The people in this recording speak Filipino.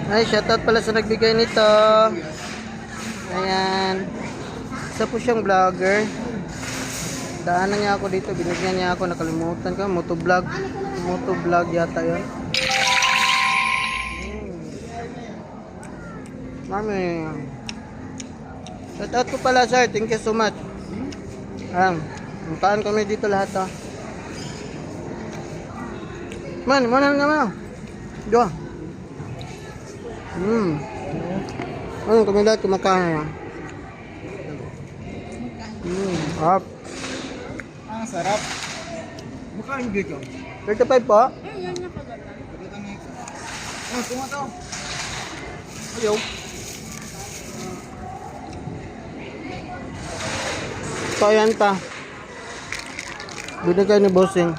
Ay, shoutout pala sa nagbigay nito. Ayan. Isa po siyang vlogger. Daanan niya ako dito. Binigyan niya ako. Nakalimutan ko. Motovlog. Motovlog yata yun. Mami. Shoutout ko pala, sir. Thank you so much. Puntaan kami dito lahat, ha. Man, mana nga man. Diyo. Kami lahat kumakain. Up. Ang sarap. Mukha yung bigyo. 35 po. Oh, tunga to. Ayaw. So, ayan pa. Binigay ni Bossing.